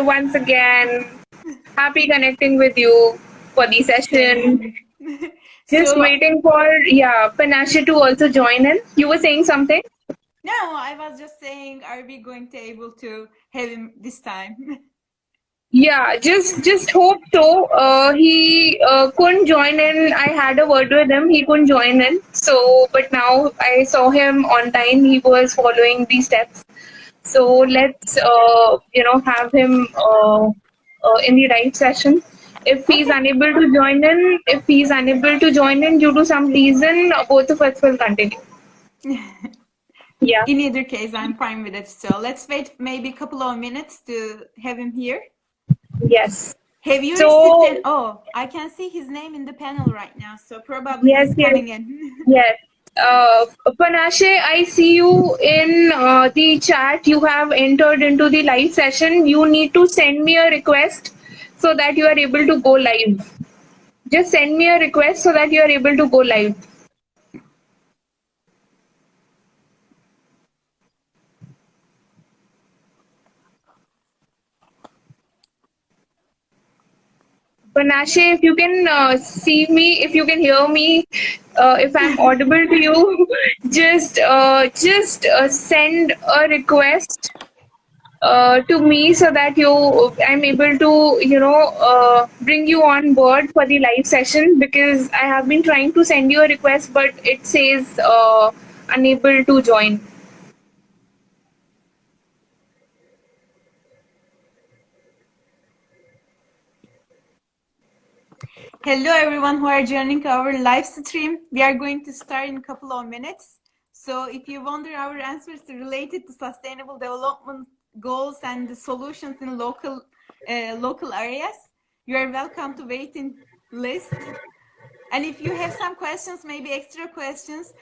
once again. Happy connecting with you for the session. Same. Just So, waiting for, Panache to also join in. You were saying something? no, I was just saying, are we going to able to have him this time? Yeah, just hope so. He couldn't join in. I had a word with him. He couldn't join in. So, but now I saw him on time. He was following the steps. So let's have him in the right session. Okay. If he's unable to join in due to some reason, both of us will continue. Yeah. In either case, I'm fine with it. So let's wait maybe a couple of minutes to have him here. Yes. Have you received So an? Oh, I can see his name in the panel right now. So probably yes, he's yes, coming in. yes. Panache, I see you in the chat. You have entered into the live session. You need to send me a request so that you are able to go live. Just send me a request so that you are able to go live. Panache, if you can see me, if you can hear me, if I'm audible to you, just send a request to me so that I'm able to bring you on board for the live session, because I have been trying to send you a request but it says unable to join. Hello, everyone who are joining our live stream. We are going to start in a couple of minutes. So if you wonder our answers related to sustainable development goals and the solutions in local areas, you are welcome to waiting list. And if you have some questions, maybe extra questions,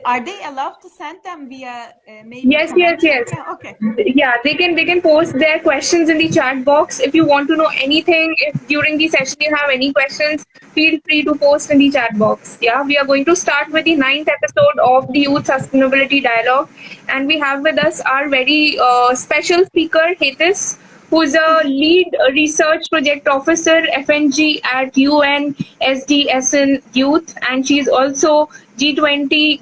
are they allowed to send them via maybe Yes, comment? yes. Yeah, okay. Yeah, they can post their questions in the chat box. If you want to know anything, if during the session you have any questions, feel free to post in the chat box. Yeah, we are going to start with the ninth episode of the Youth Sustainability Dialogue, and we have with us our very special speaker, Hetis, who's a lead research project officer FNG at UN SDSN Youth, and she's also G20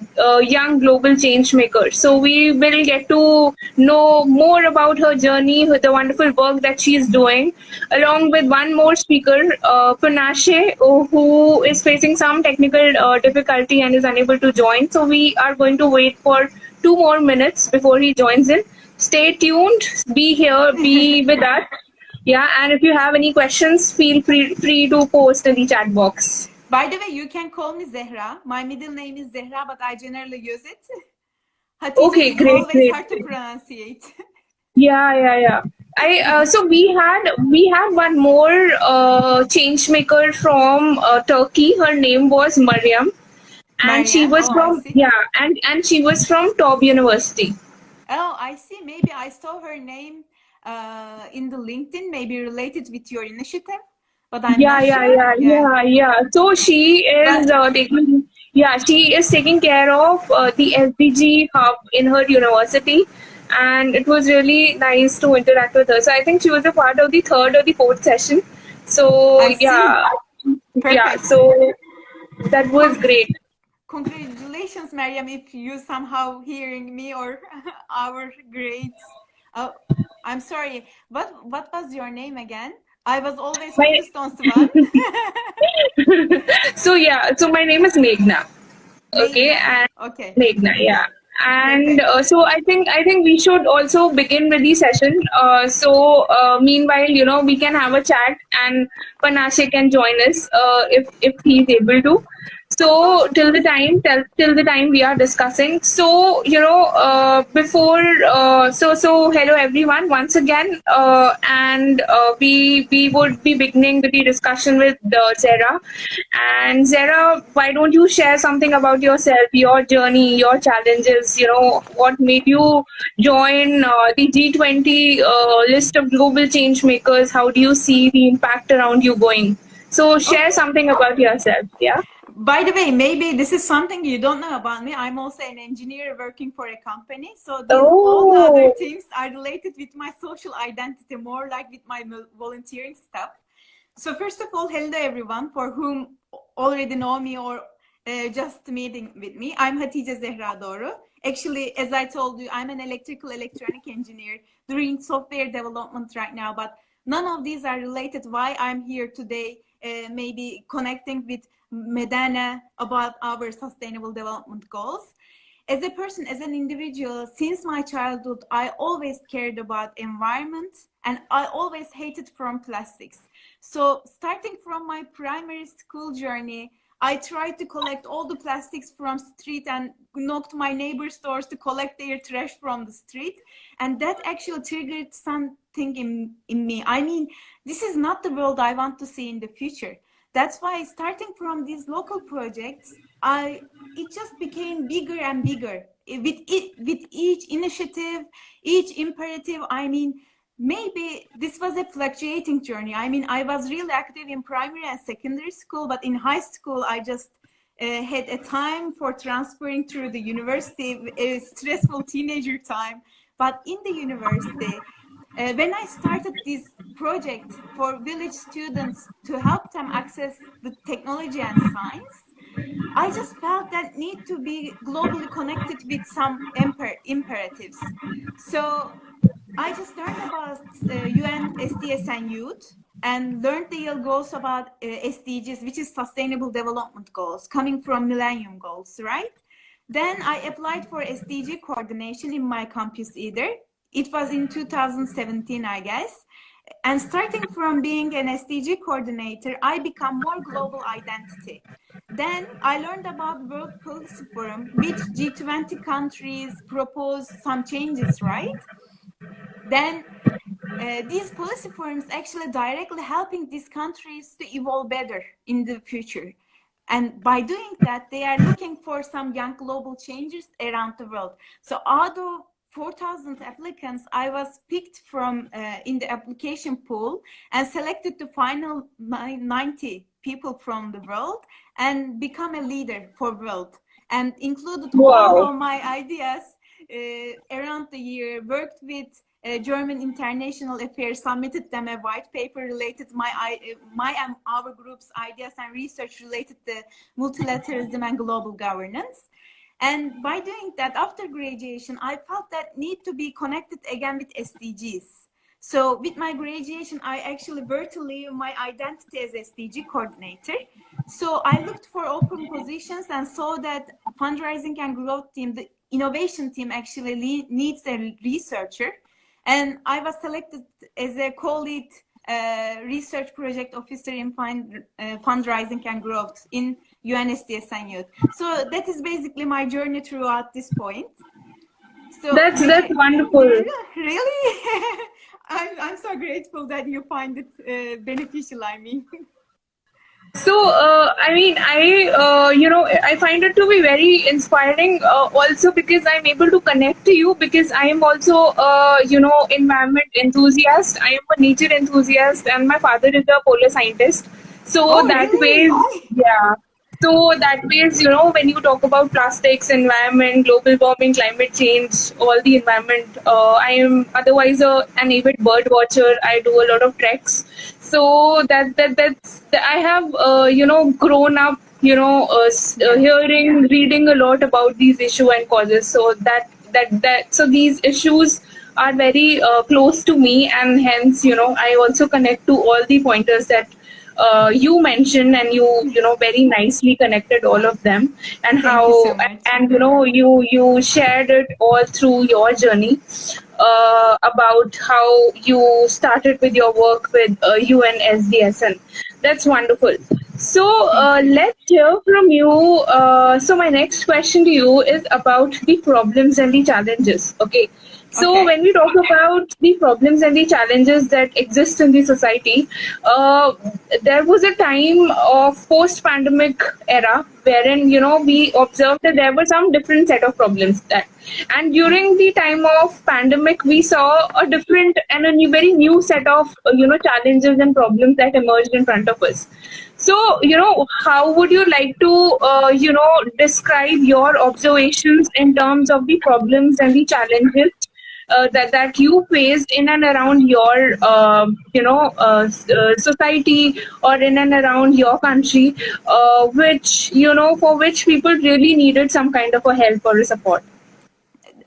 Young Global Change Maker. So we will get to know more about her journey, the wonderful work that she's doing, along with one more speaker, Panache, who is facing some technical difficulty and is unable to join. So we are going to wait for 2 more minutes before he joins in. Stay tuned, be here, be with us. Yeah, and if you have any questions, feel free to post in the chat box. By the way, you can call me Zehra. My middle name is Zehra, but I generally use it. Hatice Okay, is great, always great. hard to pronunciate. Yeah. So we had one more change maker from Turkey. Her name was Mariam, and she Mariam, was I from see. and she was from Top University. Oh, I see. Maybe I saw her name in the LinkedIn, maybe related with your initiative, but I'm not sure. Yeah. So she is taking care of the SDG hub in her university, and it was really nice to interact with her. So I think she was a part of the third or the fourth session. So I see. Perfect. so that was great. Congratulations, Mariam, if you somehow hearing me or our grades. Oh, I'm sorry. What was your name again? I was always My focused on Swan. so my name is Meghna. Okay, Meghna. and Okay. Meghna, yeah. And Perfect. so I think we should also begin with the session. Meanwhile, we can have a chat, and Panache can join us if he's able to. Of course, So of course. till the time we are discussing. So before hello everyone once again, and we would be beginning with the discussion with Zara. And Zara, why don't you share something about yourself, your journey, your challenges? What made you join the G20 list of global change makers? How do you see the impact around you going? So share Okay. something about yourself. Yeah. By the way, maybe this is something you don't know about me. I'm also an engineer working for a company. So these all the other Oh, things are related with my social identity, more like with my volunteering stuff. So first of all, hello everyone for whom already know me or just meeting with me. I'm Hatice Zehra Doğru. Actually, as I told you, I'm an electrical electronic engineer doing software development right now, but none of these are related why I'm here today, maybe connecting with Medana about our sustainable development goals. As a person, as an individual, since my childhood, I always cared about environment and I always hated from plastics. So starting from my primary school journey, I tried to collect all the plastics from street and knocked my neighbors' doors to collect their trash from the street. And that actually triggered something in me. I mean, this is not the world I want to see in the future. That's why starting from these local projects, it just became bigger and bigger. With each initiative, each imperative, I mean, maybe this was a fluctuating journey. I mean, I was really active in primary and secondary school, but in high school, I just had a time for transferring through the university, a stressful teenager time. But in the university, when I started this project for village students to help them access the technology and science, I just felt that need to be globally connected with some imperatives. So I just learned about UN SDS and youth and learned the goals about SDGs, which is Sustainable Development Goals, coming from Millennium Goals, right? Then I applied for SDG coordination in my campus either. It was in 2017, I guess. And starting from being an SDG coordinator, I become more global identity. Then I learned about World Policy Forum, which G20 countries propose some changes, right? Then these policy forums actually directly helping these countries to evolve better in the future. And by doing that, they are looking for some young global changes around the world. So out of 4,000 applicants, I was picked from in the application pool and selected the final 90 people from the world and become a leader for world, and included all wow. of my ideas around the year, worked with German International Affairs, submitted them a white paper related to my and our group's ideas and research related to multilateralism and global governance. And by doing that, after graduation, I felt that need to be connected again with SDGs. So with my graduation, I actually were to leave my identity as SDG coordinator. So I looked for open positions and saw that fundraising and growth team, the innovation team actually needs a researcher. And I was selected as a co-lead research project officer in fundraising and growth in UNSDS and Youth. So that is basically my journey throughout this point. So That's wonderful. really, I'm so grateful that you find it beneficial. I mean. So, I find it to be very inspiring, also because I'm able to connect to you because I am also, environment enthusiast. I am a nature enthusiast, and my father is a polar scientist. So Oh, that really? way, yeah. So that means, when you talk about plastics, environment, global warming, climate change, all the environment, I am otherwise an avid bird watcher. I do a lot of treks. So I have, grown up, Yeah. hearing, reading a lot about these issue and causes. So so these issues are very close to me, and hence, I also connect to all the pointers that you mentioned, and you very nicely connected all of them, and Thank you how, so much. and you shared it all through your journey, about how you started with your work with UNSDSN. That's wonderful. So Thank you. let's hear from you. So my next question to you is about the problems and the challenges. Okay. So Okay. when we talk about the problems and the challenges that exist in the society, there was a time of post-pandemic era wherein we observed that there were some different set of problems that, and during the time of pandemic we saw a different and a very new set of challenges and problems that emerged in front of us. So, how would you like to, describe your observations in terms of the problems and the challenges that you faced in and around your, society, or in and around your country, which, for which people really needed some kind of a help or a support?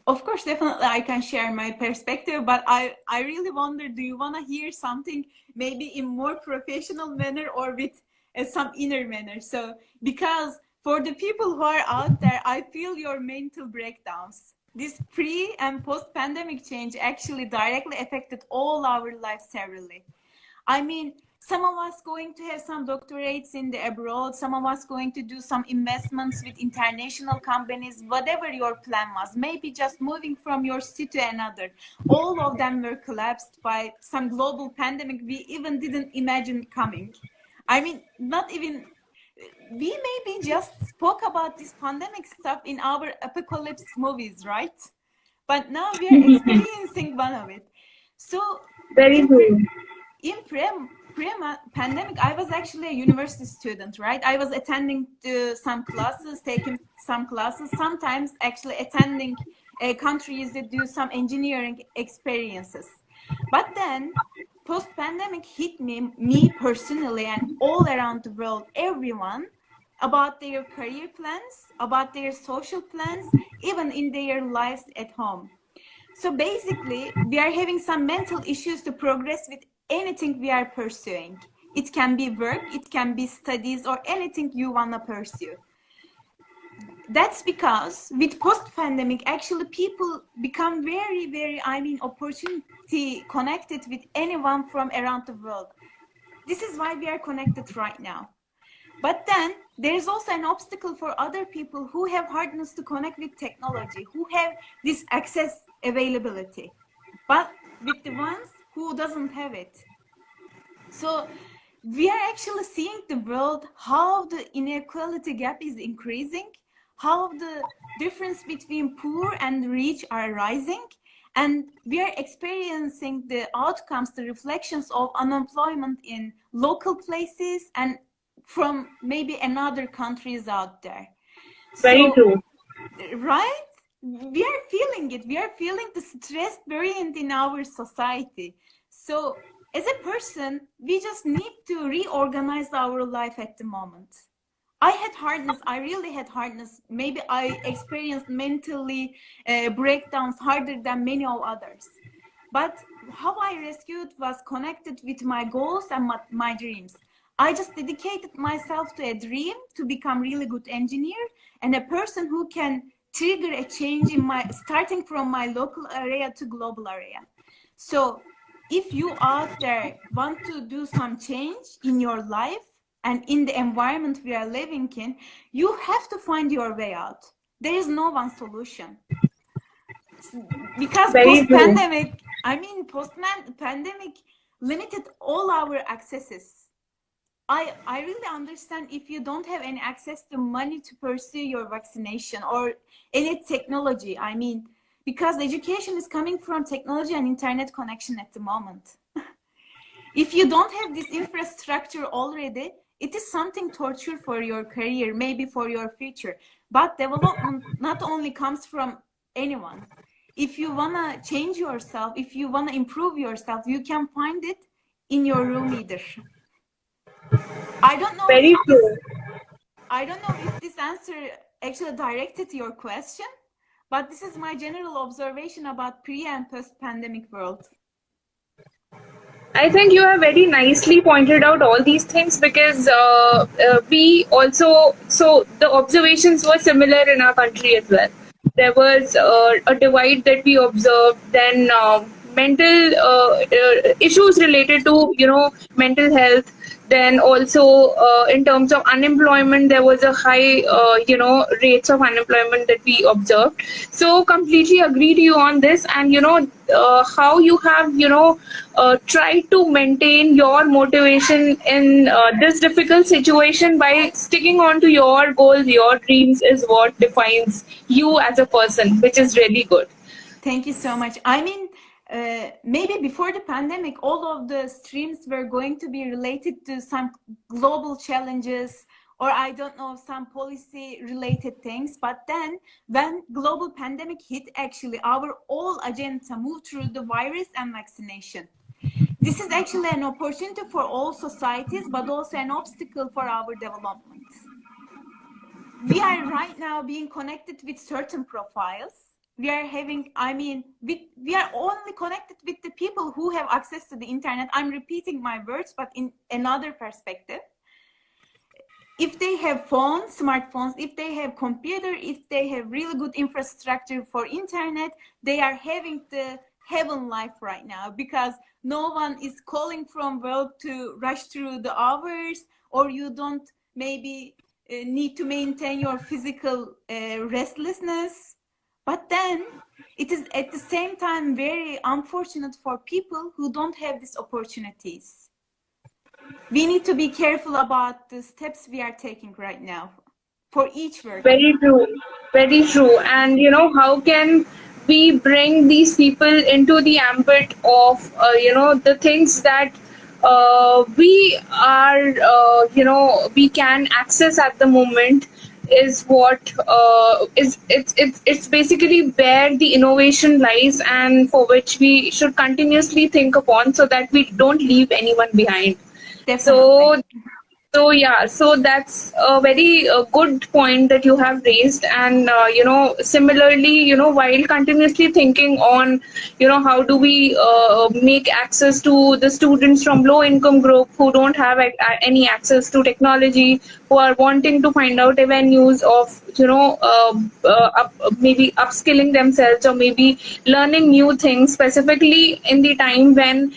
Of course, definitely I can share my perspective, but I really wonder, do you want to hear something maybe in more professional manner or with some inner manner? So, because for the people who are out there, I feel your mental breakdowns. This pre and post pandemic change actually directly affected all our lives severally. I mean, some of us going to have some doctorates in the abroad, some of us going to do some investments with international companies, whatever your plan was, maybe just moving from your city to another. All of them were collapsed by some global pandemic we even didn't imagine coming. I mean, not even, we maybe just spoke about this pandemic stuff in our apocalypse movies, right? But now we are experiencing one of it. So Very in true. pre-pandemic, I was actually a university student, right? I was attending to some classes, taking some classes, sometimes actually attending countries that do some engineering experiences. But then post-pandemic hit me personally and all around the world, everyone, about their career plans, about their social plans, even in their lives at home. So basically, we are having some mental issues to progress with anything we are pursuing. It can be work, it can be studies, or anything you want to pursue. That's because with post-pandemic, actually people become very, opportunity connected with anyone from around the world. This is why we are connected right now. But then there is also an obstacle for other people who have hardness to connect with technology, who have this access availability, but with the ones who doesn't have it. So we are actually seeing the world, how the inequality gap is increasing, how the difference between poor and rich are rising, and we are experiencing the outcomes, the reflections of unemployment in local places and from maybe another countries out there. Very So, true. right? We are feeling it. We are feeling the stress variant in our society. So, as a person, we just need to reorganize our life at the moment. I had hardness. I really had hardness. Maybe I experienced mentally breakdowns harder than many of others. But how I rescued was connected with my goals and my dreams. I just dedicated myself to a dream to become really good engineer and a person who can trigger a change in my, starting from my local area to global area. So if you out there want to do some change in your life and in the environment we are living in, you have to find your way out. There is no one solution. Because Very true. post-pandemic limited all our accesses. I really understand if you don't have any access to money to pursue your vaccination or any technology. I mean, because education is coming from technology and internet connection at the moment. If you don't have this infrastructure already, it is something torture for your career, maybe for your future. But development not only comes from anyone. If you want to change yourself, if you want to improve yourself, you can find it in your room either. I don't know Very if this true. I don't know if this answer actually directed to your question, but this is my general observation about pre and post pandemic world. I think you have very nicely pointed out all these things, because we also, so the observations were similar in our country as well. There was a divide that we observed, then mental issues related to, mental health. Then also, in terms of unemployment, there was a high, rates of unemployment that we observed. So completely agree to you on this. And how you have, try to maintain your motivation in this difficult situation by sticking on to your goals, your dreams, is what defines you as a person, which is really good. Thank you so much. I mean, maybe before the pandemic, all of the streams were going to be related to some global challenges, or I don't know, some policy related things. But then when global pandemic hit, actually our whole agenda moved through the virus and vaccination. This is actually an opportunity for all societies, but also an obstacle for our development. We are right now being connected with certain profiles. We are having, we are only connected with the people who have access to the internet. I'm repeating my words, but in another perspective. If they have phones, smartphones, if they have computer, if they have really good infrastructure for internet, they are having the heaven life right now, because no one is calling from work to rush through the hours, or you don't maybe need to maintain your physical restlessness. But then it is at the same time very unfortunate for people who don't have these opportunities. We need to be careful about the steps we are taking right now for each work. Very true. Very true. And how can we bring these people into the ambit of the things that we are we can access at the moment, is what it's basically where the innovation lies, and for which we should continuously think upon, so that we don't leave anyone behind. Definitely. So that's a very good point that you have raised. And similarly, while continuously thinking on how do we make access to the students from low income group who don't have any access to technology, who are wanting to find out avenues of maybe upskilling themselves, or maybe learning new things, specifically in the time when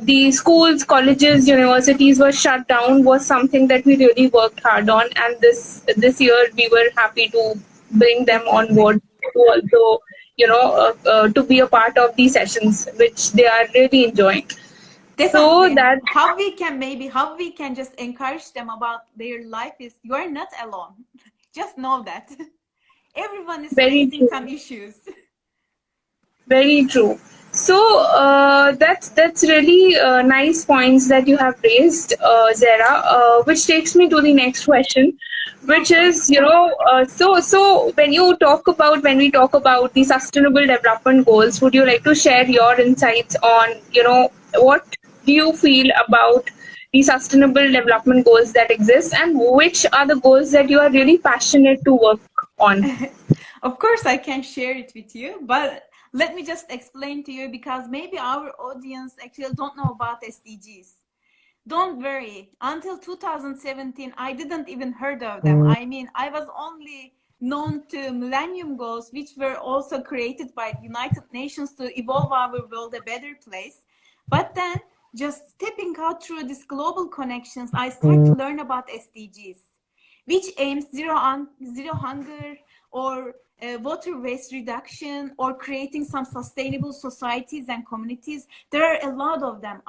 the schools, colleges, universities were shut down, was something that we really worked hard on. And this year we were happy to bring them on board to also to be a part of these sessions, which they are really enjoying. Definitely. So that how we can just encourage them about their life is, you are not alone. Just know that everyone is very facing true. some issues. Very true. So that's really nice points that you have raised, Zara. Which takes me to the next question, which is so when we talk about the sustainable development goals, would you like to share your insights on what do you feel about the sustainable development goals that exist, and which are the goals that you are really passionate to work on? Of course, I can share it with you, but let me just explain to you, because maybe our audience actually don't know about SDGs. Don't worry, until 2017, I didn't even heard of them. I was only known to Millennium Goals, which were also created by the United Nations to evolve our world a better place. But then, just stepping out through these global connections, I started to learn about SDGs, which aims zero hunger, or water waste reduction, or creating some sustainable societies and communities. There are a lot of them.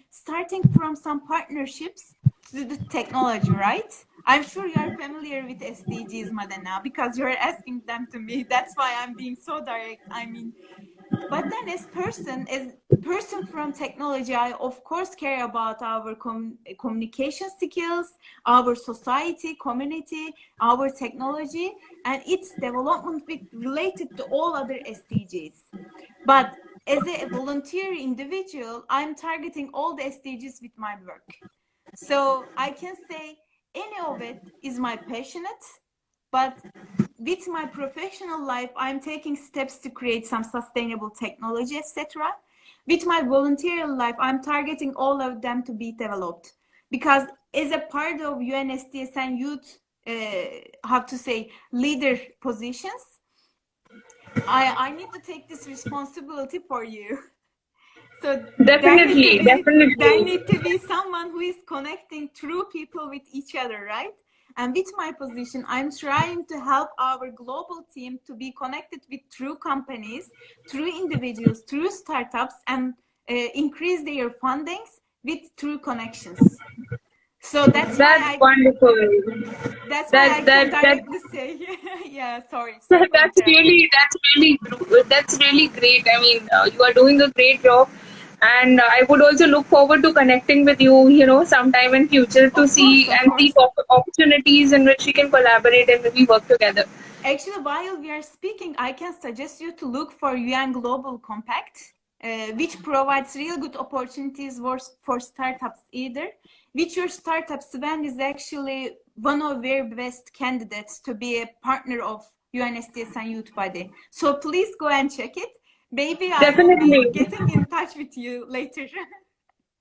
Starting from some partnerships to the technology, right? I'm sure you are familiar with SDGs, Madana, because you're asking them to me. That's why I'm being so direct. But then as person from technology, I of course care about our communication skills, our society, community, our technology, and its development related to all other SDGs. But as a volunteer individual, I'm targeting all the SDGs with my work. So I can say any of it is my passionate, but with my professional life, I'm taking steps to create some sustainable technology, etc. With my volunteer life, I'm targeting all of them to be developed. Because as a part of UNSDS and youth, leader positions, I need to take this responsibility for you. So Definitely. there need to be someone who is connecting true people with each other, right? And with my position, I'm trying to help our global team to be connected with true companies, true individuals, true startups, and increase their fundings with true connections. So that's why That's wonderful. I can That directly say, yeah, sorry for interrupting. that's really great. I mean, you are doing a great job, and I would also look forward to connecting with you, sometime in future to see Of and see course. opportunities in which we can collaborate and maybe work together. Actually, while we are speaking, I can suggest you to look for UN Global Compact, which provides real good opportunities for startups either. Which your startup, Sven, is actually one of their best candidates to be a partner of UNSDS and Youth Body. So please go and check it. Maybe I will be Definitely. getting in touch with you later.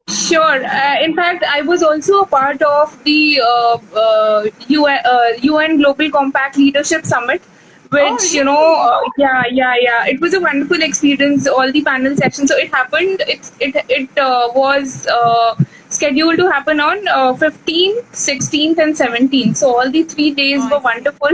Sure. In fact, I was also a part of the UN Global Compact Leadership Summit, Oh, which, really? yeah. It was a wonderful experience, all the panel sessions. So it happened, it was scheduled to happen on 15th, 16th, and 17th. So all the 3 days Oh, were I see. wonderful.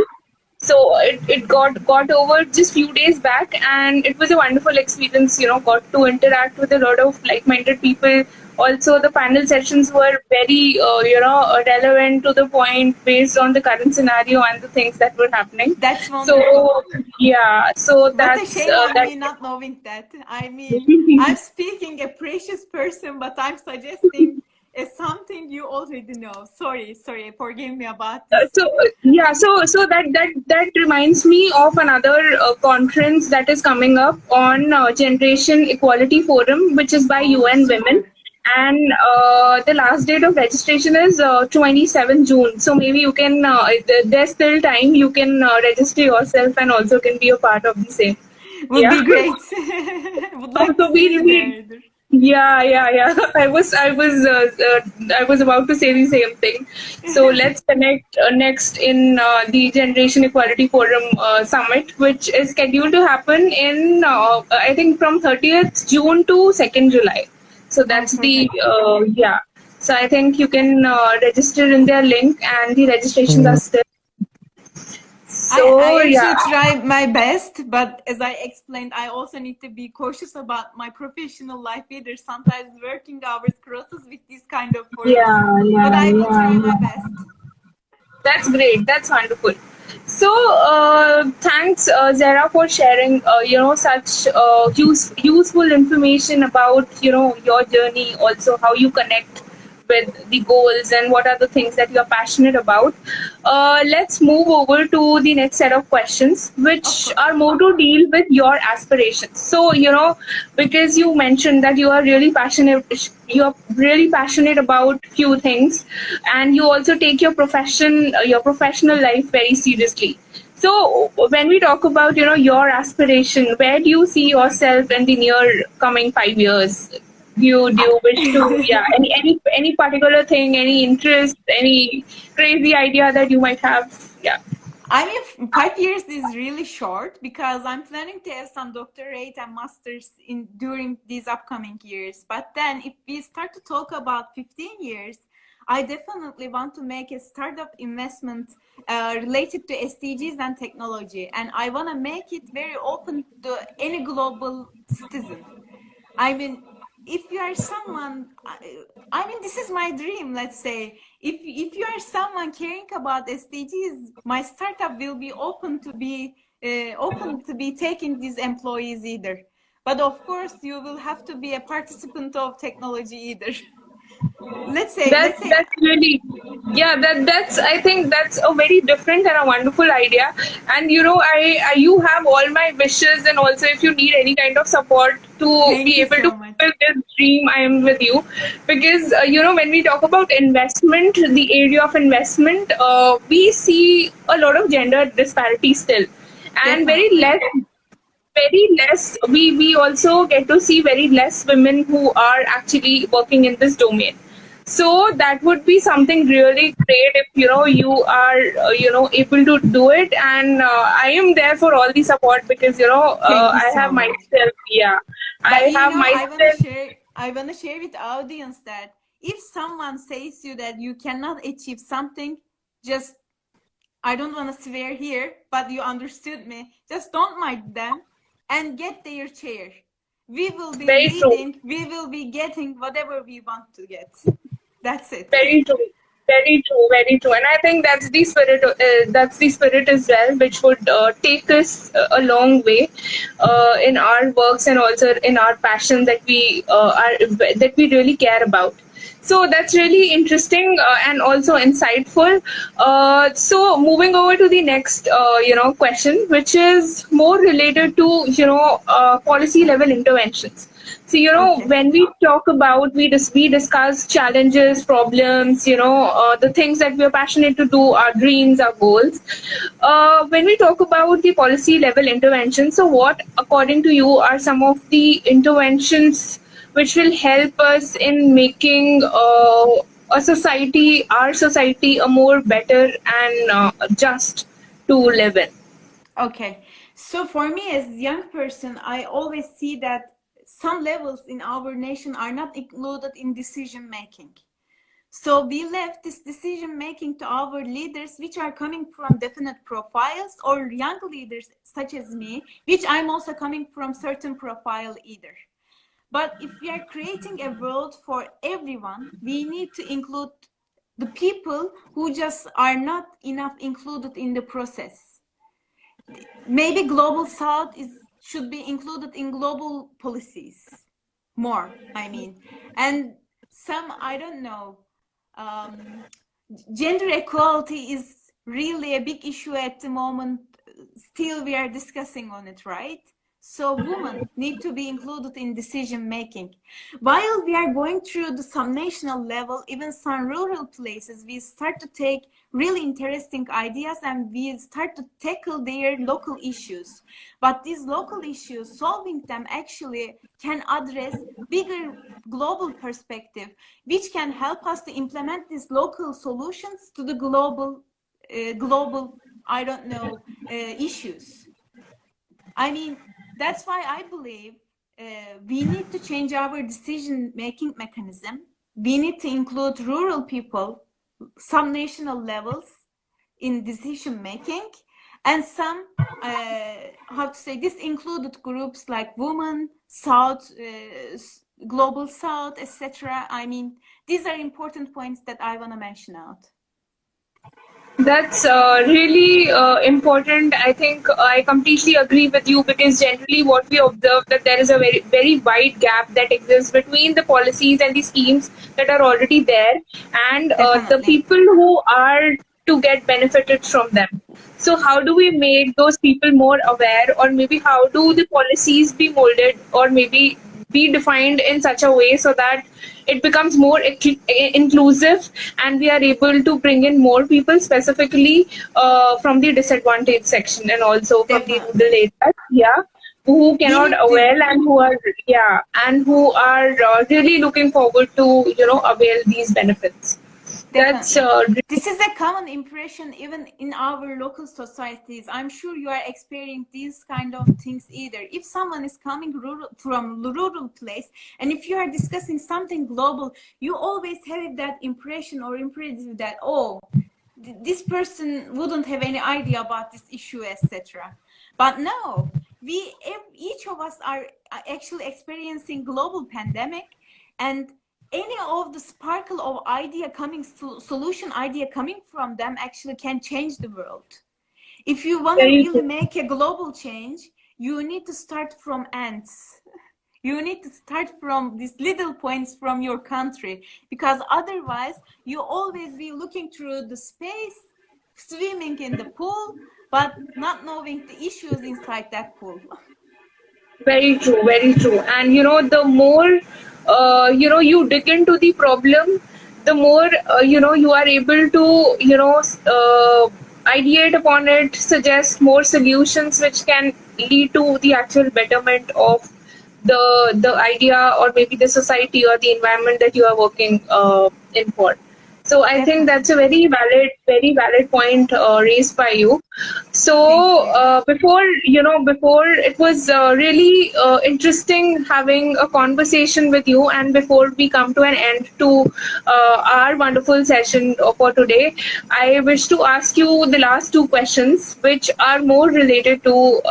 So it got over just few days back, and it was a wonderful experience. Got to interact with a lot of like-minded people. Also, the panel sessions were very relevant to the point based on the current scenario and the things that were happening. That's So wonderful. yeah, so What a that's shame on that. me not knowing that. I mean, I'm speaking a precious person, but I'm suggesting something you already know. Sorry, forgive me about this. So that reminds me of another conference that is coming up on Generation Equality Forum, which is by Oh, UN Women, super. and the last date of registration is 27 June. So maybe you can. There's still time. You can register yourself and also can be a part of the same. Would Yeah. be great. Would like to So see you we there. yeah. I was about to say the same thing. So let's connect next in the Generation Equality Forum summit, which is scheduled to happen in I think from 30th June to 2nd July. So Oh, that's the perfect. yeah. So I think you can register in their link, and the registrations are still. So I yeah, actually try my best, but as I explained, I also need to be cautious about my professional life either. Sometimes working hours crosses with these kind of forums, but I will try my yeah. best. That's great. That's wonderful. So, thanks, Zara, for sharing, such useful information about, your journey, also how you connect with the goals and what are the things that you're passionate about. Let's move over to the next set of questions, Of which course. are more to deal with your aspirations. So, because you mentioned that you're really passionate about few things, and you also take your professional life very seriously. So when we talk about your aspiration, where do you see yourself in the near coming 5 years? Do you wish to, yeah, any particular thing, any interest, any crazy idea that you might have? Yeah. I mean, 5 years is really short because I'm planning to have some doctorate and masters in during these upcoming years. But then, if we start to talk about 15 years, I definitely want to make a startup investment related to SDGs and technology, and I want to make it very open to any global citizen. I mean, if you are someone, I mean, this is my dream. Let's say, if you are someone caring about SDGs, my startup will be open to be taking these employees either. But of course, you will have to be a participant of technology either. That's Let's say, that's really, yeah, that's I think that's a very different and a wonderful idea. And I you have all my wishes, and also if you need any kind of support to thank be you able to so much. fulfill this dream, I am with you. Because when we talk about investment, the area of investment, we see a lot of gender disparity still, and Definitely. very less, we also get to see very less women who are actually working in this domain. So that would be something really great if you are able to do it. And I am there for all the support, because Thank you I have so much. myself, yeah, But I have myself. I wanna share with the audience that if someone says you that you cannot achieve something, just I don't wanna swear here, but you understood me. Just don't mind them and get their chair. We will be Very true. leading, we will be getting whatever we want to get. That's it. Very true. Very true, very true, and I think that's the spirit. That's the spirit as well, which would take us a long way in our works and also in our passion that we really care about. So that's really interesting and also insightful. So moving over to the next, question, which is more related to policy level interventions. So, Okay. when we talk about, we discuss challenges, problems, the things that we're passionate to do, our dreams, our goals. When we talk about the policy level intervention, so what, according to you, are some of the interventions which will help us in making our society, a more better and just to live in? Okay. So for me as a young person, I always see that some levels in our nation are not included in decision making. So we left this decision making to our leaders, which are coming from definite profiles, or young leaders such as me, which I'm also coming from certain profile either. But if we are creating a world for everyone, we need to include the people who just are not enough included in the process. Maybe global south should be included in global policies more, I mean. And some, I don't know, gender equality is really a big issue at the moment. Still we are discussing on it, right? So women need to be included in decision making. While we are going through the some national level, even some rural places, we start to take really interesting ideas and we start to tackle their local issues. But these local issues, solving them actually can address bigger global perspective, which can help us to implement these local solutions to the global, I don't know, issues. I mean, that's why I believe we need to change our decision-making mechanism. We need to include rural people, some national levels in decision-making, and some, how to say, this included groups like women, South, Global South, etc. I mean, these are important points that I want to mention out. That's really important. I think I completely agree with you, because generally what we observe, that there is a very very wide gap that exists between the policies and the schemes that are already there, and the Definitely. people who are to get benefited from them. So how do we make those people more aware, or maybe how do the policies be molded, or maybe be defined in such a way so that it becomes more inclusive, and we are able to bring in more people, specifically from the disadvantaged section and also from the rural Definitely. areas, yeah, who We cannot need to. avail, and who are, yeah, and who are really looking forward to avail these benefits. That's Definitely. This is a common impression even in our local societies. I'm sure you are experiencing these kind of things either. If someone is coming from rural place, and if you are discussing something global, you always have that impression or impression that, oh, this person wouldn't have any idea about this issue, etc. But no, each of us are actually experiencing global pandemic, and any of the sparkle of idea coming, solution idea coming from them actually can change the world. If you want to very really make a global change, you need to start from ants. You need to start from these little points from your country, because otherwise you always be looking through the space, swimming in the pool, but not knowing the issues inside that pool. Very true, very true. And the more you dig into the problem, the more you are able to ideate upon it, suggest more solutions which can lead to the actual betterment of the idea, or maybe the society or the environment that you are working in for. So I think that's Definitely. a very valid point raised by you. Thank So you. before it was really interesting having a conversation with you, and before we come to an end to our wonderful session for today, I wish to ask you the last two questions, which are more related to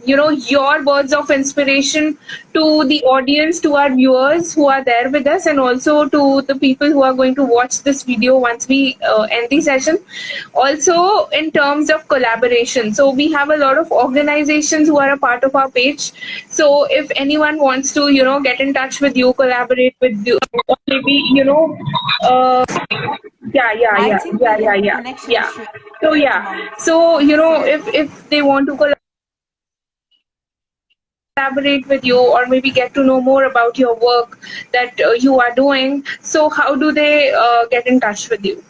your words of inspiration to the audience, to our viewers who are there with us, and also to the people who are going to watch this video once we end the session. Also, in terms of collaboration, so we have a lot of organizations who are a part of our page. So if anyone wants to, get in touch with you, collaborate with you, or maybe, uh, yeah, yeah, I yeah, think yeah, we yeah, have a yeah, connection yeah. issue So at the yeah, moment. so Sorry. if they want to collaborate with you, or maybe get to know more about your work that you are doing, so how do they get in touch with you?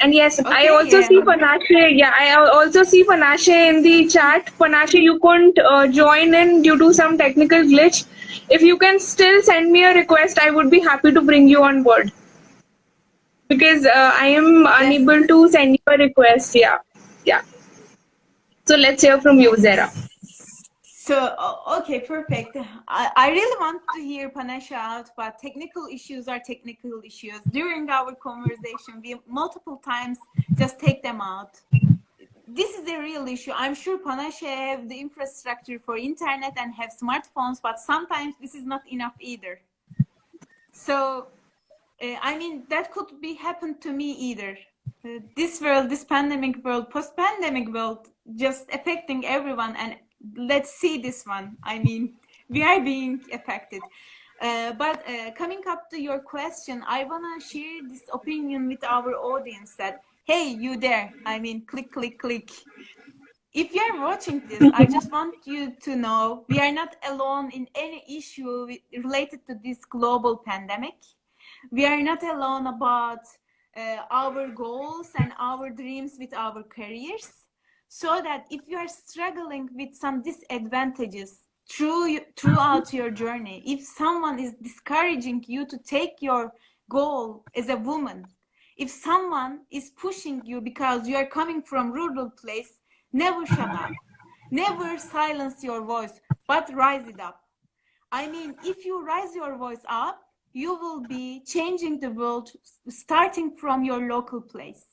And yes, I also Okay. see Panache. Yeah, I also see Panache in the chat. Panache, you couldn't join in due to some technical glitch. If you can still send me a request, I would be happy to bring you on board, because I am unable to send you a request. Yeah, yeah. So let's hear from you, Zara. So, okay, perfect. I really want to hear Panasha out, but technical issues are technical issues. During our conversation, we multiple times just take them out. This is the real issue. I'm sure Panasha have the infrastructure for internet and have smartphones, but sometimes this is not enough either. So, I mean, that could be happened to me either. This world, this pandemic world, post-pandemic world, just affecting everyone. And let's see this one. I mean, we are being affected. But coming up to your question, I want to share this opinion with our audience that, hey, you there. I mean, click, click, click. If you are watching this, I just want you to know we are not alone in any issue related to this global pandemic. We are not alone about our goals and our dreams with our careers. So that if you are struggling with some disadvantages throughout your journey, if someone is discouraging you to take your goal as a woman, if someone is pushing you because you are coming from rural place, never shut up. Never silence your voice, but rise it up. I mean, if you rise your voice up, you will be changing the world starting from your local place.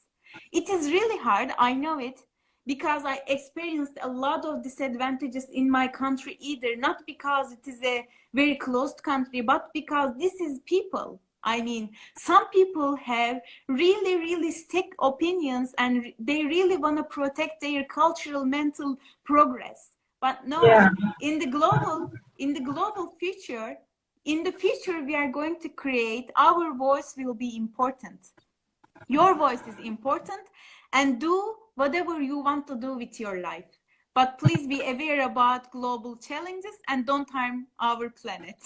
It is really hard, I know it, because I experienced a lot of disadvantages in my country either, not because it is a very closed country, but because this is people. I mean, some people have really, really stick opinions and they really want to protect their cultural, mental progress. But no, Yeah. in the global future, in the future we are going to create, our voice will be important. Your voice is important, and do whatever you want to do with your life. But please be aware about global challenges and don't harm our planet.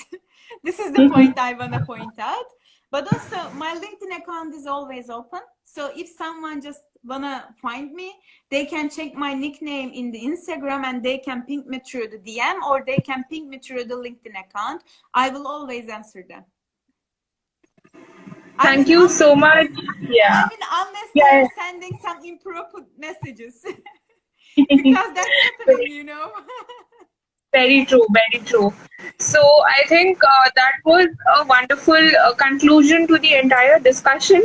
This is the point I want to point out. But also, my LinkedIn account is always open. So if someone just wanna find me, they can check my nickname in the Instagram and they can ping me through the DM, or they can ping me through the LinkedIn account. I will always answer them. Thank you so much. Yeah. Unless they Yeah. are sending some improper messages. Because that's happening. Very true, very true. So I think that was a wonderful conclusion to the entire discussion.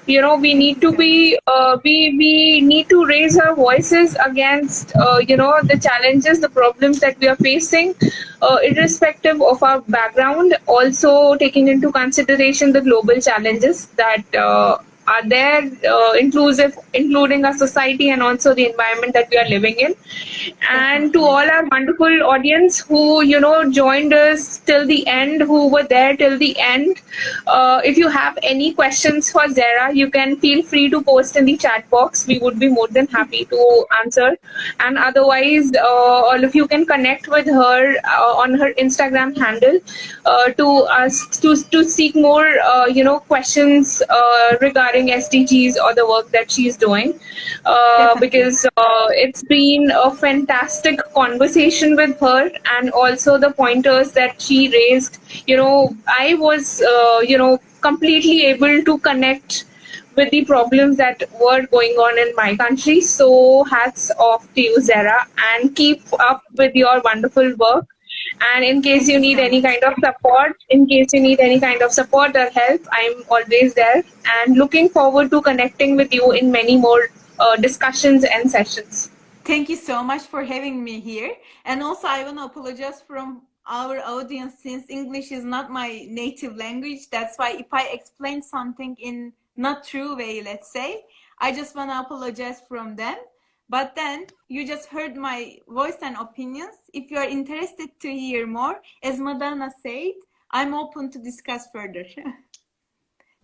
We Thank need you to so much. be we need to raise our voices against the challenges, the problems that we are facing, irrespective of our background. Also taking into consideration the global challenges that are there, including our society and also the environment that we are living in. And to Definitely. all our wonderful audience who joined us till the end, who were there till the end, if you have any questions for Zara, you can feel free to post in the chat box. We would be more than happy to answer. And otherwise, all of you can connect with her on her Instagram handle to seek more questions regarding SDGs or the work that she's doing, Definitely. because it's been a fantastic conversation with her, and also the pointers that she raised. I was completely able to connect with the problems that were going on in my country. So hats off to you, Zara, and keep up with your wonderful work. And in case Thank you you need so any much. kind of support, in case you need any kind of support or help, I'm always there, and looking forward to connecting with you in many more discussions and sessions. Thank you so much for having me here. And also, I want to apologize from our audience since English is not my native language. That's why if I explain something in not true way, let's say, I just want to apologize from them. But then you just heard my voice and opinions. If you are interested to hear more, as Madana said, I'm open to discuss further.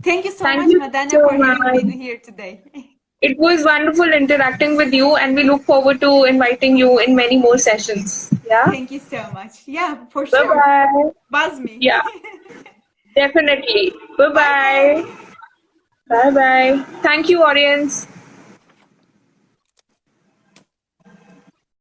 Thank you so Thank much, you Madana, so for having much. me here today. It was wonderful interacting with you, and we look forward to inviting you in many more sessions. Yeah. Thank you so much. Yeah, for Bye sure. bye. Buzz me. Yeah, definitely. Bye Bye bye. bye. Bye bye. Thank you, audience.